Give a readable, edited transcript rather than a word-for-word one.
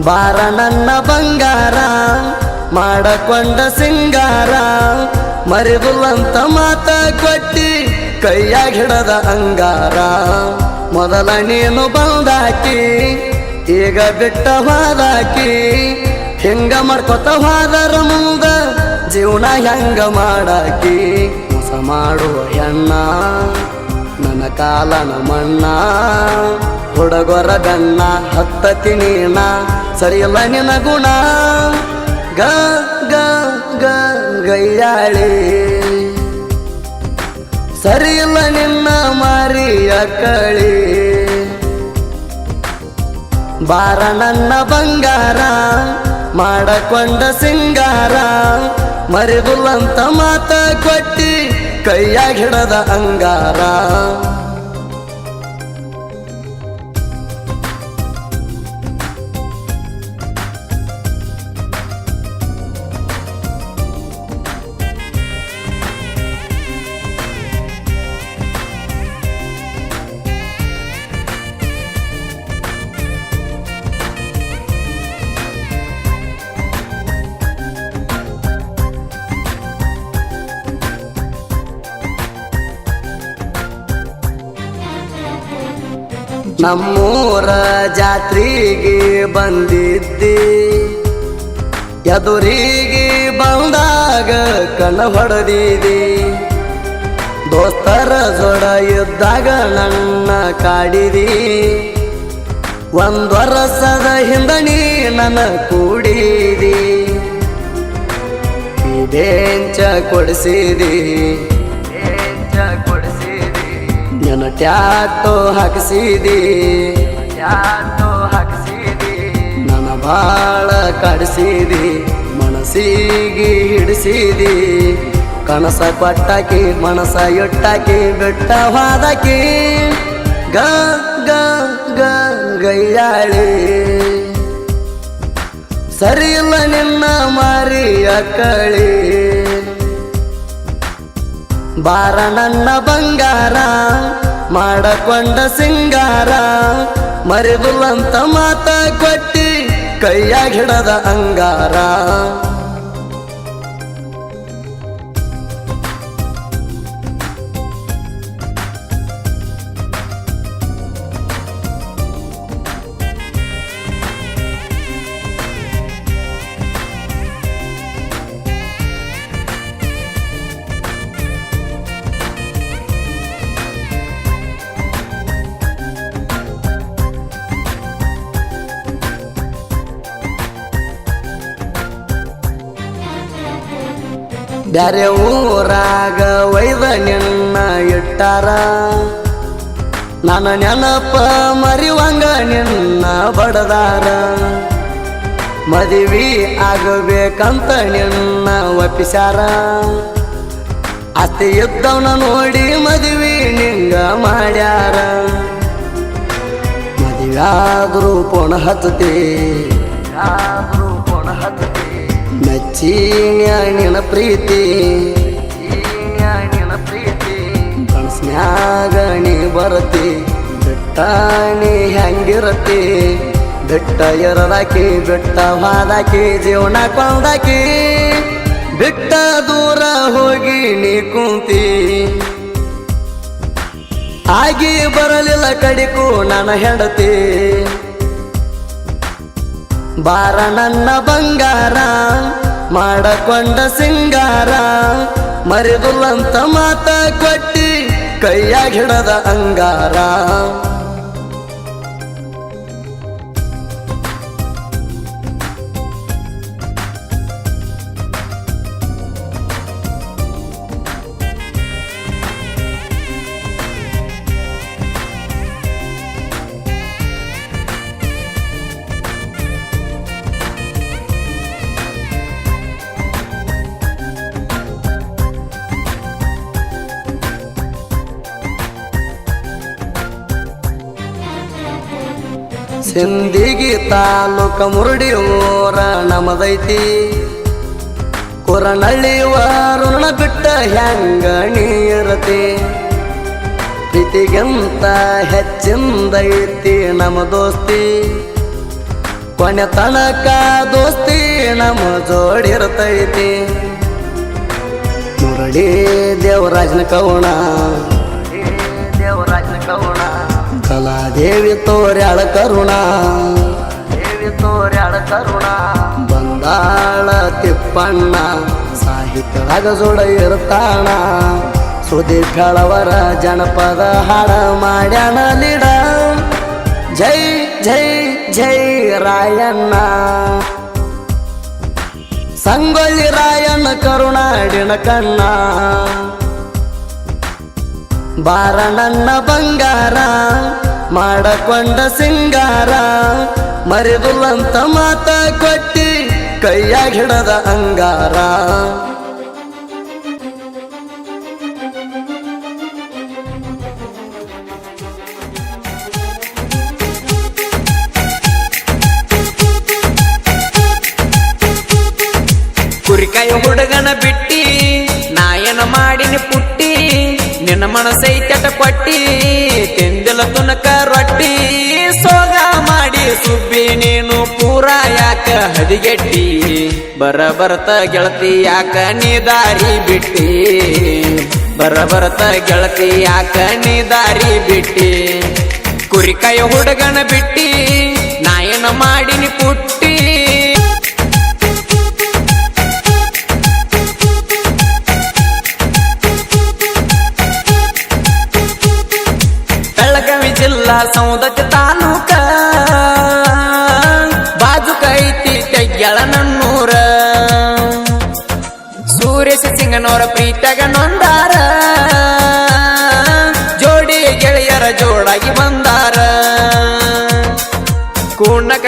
ಬಾರ ನನ್ನ ಬಂಗಾರ ಮಾಡಕೊಂಡ ಸಿಂಗಾರ ಮರಿದುಲ್ಲಂತ ಮಾತ ಕೊಟ್ಟಿ ಕೈಯಾಗ ಹಿಡದ ಅಂಗಾರ ಮೊದಲ ನೀನು ಬಂದಾಕಿ ಈಗ ಬಿಟ್ಟ ಹೋದಾಕಿ ಹಿಂಗ ಮಾಡ್ಕೊತ ಹೋದರ ಮುಂದ ಜೀವನ ಹೆಂಗ ಮಾಡಾಕಿ ಮೋಸ ಮಾಡುವ ಹೆಣ್ಣ ನನ್ನ ಕಾಲನ ಮಣ್ಣ ಹುಡುಗರ ಗಣ್ಣ ಹತ್ತತಿ ನೀನ ಸರಿಯಲ್ಲ ನಿನ್ನ ಗುಣ ಗ ಗ ಗ ಗೈಯಾಳಿ ಸರಿಯಿಲ್ಲ ನಿನ್ನ ಮಾರಿಯ ಕಳಿ ಬಾರ ನನ್ನ ಬಂಗಾರ ಮಾಡಕೊಂಡ ಸಿಂಗಾರ ಮರಿದುಲ್ಲಂತ ಮಾತ ಕೊಟ್ಟಿ ಕೈಯಾಗ ಹಿಡದ ಅಂಗಾರ ನಮ್ಮೂರ ಜಾತ್ರೆಗೆ ಬಂದಿದ್ದಿ ಎದುರಿಗೆ ಬಂದಾಗ ಕಣ್ಣ ಹೊಡೆದಿದಿ ದೋಸ್ತರ ಜೋಡ ಇದ್ದಾಗ ನನ್ನ ಕಾಡಿದಿ ಒಂದು ವರ್ಷದ ಹಿಂದಣಿ ನನ್ನ ಕೂಡಿದಿ ಬೆಂಚ ಕೊಡಿಸಿದಿ ನನ್ನ ಟ್ಯಾಟೋ ಹಾಕಿಸಿದಿ ನನ್ನ ಬಾಳ ಕಾಡಿಸಿದಿ ಮನಸ್ಸಿಗೆ ಹಿಡಿಸಿದಿ ಕನಸ ಕೊಟ್ಟಾಕಿ ಮನಸ ಇಟ್ಟಾಕಿ ಬಿಟ್ಟ ಹೋದಾಕಿ ಗ ಗ ಗ ಗೈಯಾಳಿ ಸರಿಯಿಲ್ಲ ನಿನ್ನ ಮಾರಿಯ ಕಳಿ ಬಾರ ನನ್ನ ಬಂಗಾರ ಮಾಡಕೊಂಡ ಸಿಂಗಾರ ಮರಿದುಲ್ಲಂತ ಮಾತ ಕೊಟ್ಟಿ ಕೈಯಾಗ ಹಿಡದ ಅಂಗಾರ ಬ್ಯಾರೆ ಊರಾಗ ಒಯ್ದ ನಿನ್ನ ಇಟ್ಟಾರ ನನ್ನ ನೆನಪ ಮರಿವಂಗ ನಿನ್ನ ಬಡದಾರ ಮದುವೆ ಆಗಬೇಕಂತ ನಿನ್ನ ಒಪ್ಪಿಸ್ಯಾರ ಅತಿ ಇದ್ದವನ ನೋಡಿ ಮದುವೆ ನಿಂಗ ಮಾಡ್ಯಾರ ಮದುವೆ ಆದ್ರೂ ಪೋಣ ಹತ್ತತಿ ಮೆಚ್ಚಿನ ಪ್ರೀತಿ ಕನಸ್ನ್ಯಾಗ ನೀ ಬರತಿ ಬಿಟ್ಟ ನೀ ಹೆಂಗಿರತಿ ಬಿಟ್ಟ ಎರದಾಕಿ ಬಿಟ್ಟ ಹಾದಾಕಿ ಜೀವನ ಕೊಂದಾಕಿ ಬಿಟ್ಟ ದೂರ ಹೋಗಿ ನೀ ಕುಂತಿ ಆಗಿ ಬರಲಿಲ್ಲ ಕಡಿಕು ನನ್ನ ಹೆಂಡತಿ ಬಾರ ನನ್ನ ಬಂಗಾರ ಮಾಡಕೊಂಡ ಸಿಂಗಾರ ಮರಿದುಲ್ಲಂತ ಮಾತ ಕೊಟ್ಟಿ ಕೈಯಾಗ ಹಿಡದ ಅಂಗಾರ ಸಿಂದಗಿ ತಾಲೂಕ ಮುರುಡಿ ಊರ ನಮದೈತಿ ಕೊರನಳ್ಳಿ ವಾರುಣ ಬಿಟ್ಟ ಹೆಂಗ ನೀರತಿ ಪ್ರೀತಿಗಿಂತ ಹೆಚ್ಚಿಂದೈತಿ ನಮ್ಮ ದೋಸ್ತಿ ಕೊನೆ ತನಕ ದೋಸ್ತಿ ನಮ್ಮ ಜೋಡಿರ್ತೈತಿ ಮುರಳಿ ದೇವರಾಜನ ಕವಣ ಕಲಾದೇವಿ ತೋರ್ಯಾಳ ಕರುಣ ಬಂದಾಳ ತಿಪ್ಪಣ್ಣ ಸಾಹಿತ್ಯದಾಗ ಜೋಡ ಇರ್ತಾಣ ಸುದೀಪ್ ಹೇಳವರ ಜನಪದ ಹಾಡ ಮಾಡ್ಯಾನ ಲೀಡ ಜೈ ಜೈ ಜೈ ರಾಯಣ್ಣ ಸಂಗೊಳ್ಳಿ ರಾಯಣ್ಣ ಕರುಣಾಡಿನ ಕಣ್ಣ ಬಾರ ನನ್ನ ಬಂಗಾರ ಮಾಡಕೊಂಡ ಸಿಂಗಾರ ಮರಿದುಲ್ಲಂತ ಮಾತ ಕೊಟ್ಟಿ ಕೈಯಾಗ ಹಿಡದ ಅಂಗಾರ ಕುರಿಕಾಯ ಹುಡುಗನ ಬಿಟ್ಟಿ ನಾಯನ ಮಾಡಿನ ಪುಟ್ಟಿ ನಿನ್ನ ಮನಸೈತಟ ಕೊಟ್ಟಿ ತಿಂದಿಲ ತುನಕ ರೊಟ್ಟಿ ಸೋಗ ಮಾಡಿ ಸುಬ್ಬಿ ನೀನು ಪೂರ ಯಾಕ ಹದಿಗೆಟ್ಟಿ ಬರಬರ್ತ ಗೆಳತಿ ಯಾಕ ನೀ ದಾರಿ ಬಿಟ್ಟಿ ಬರಬರ್ತ ಗೆಳತಿ ಯಾಕ ನೀ ದಾರಿ ಬಿಟ್ಟಿ ಕುರಿಕಾಯ ಹುಡುಗನ ಬಿಟ್ಟಿ ನಾಯನ ಮಾಡಿನ ಪುಟ್ಟಿ ಬೆಳಗಾವಿ ಜಿಲ್ಲಾ ಸೌದತ್ತಿ ತಾಲೂಕ ಬಾಜುಕ ಐತಿ ತೆಗ್ಯಾಳ ನನ್ನೂರ ಸುರೇಶ ಸಿಂಗನವರ ಪ್ರೀತ್ಯಾಗ ನೊಂದಾರ ಜೋಡಿ ಗೆಳೆಯರ ಜೋಡಾಗಿ ಬಂದಾರ ಕೂರ್ಣಕ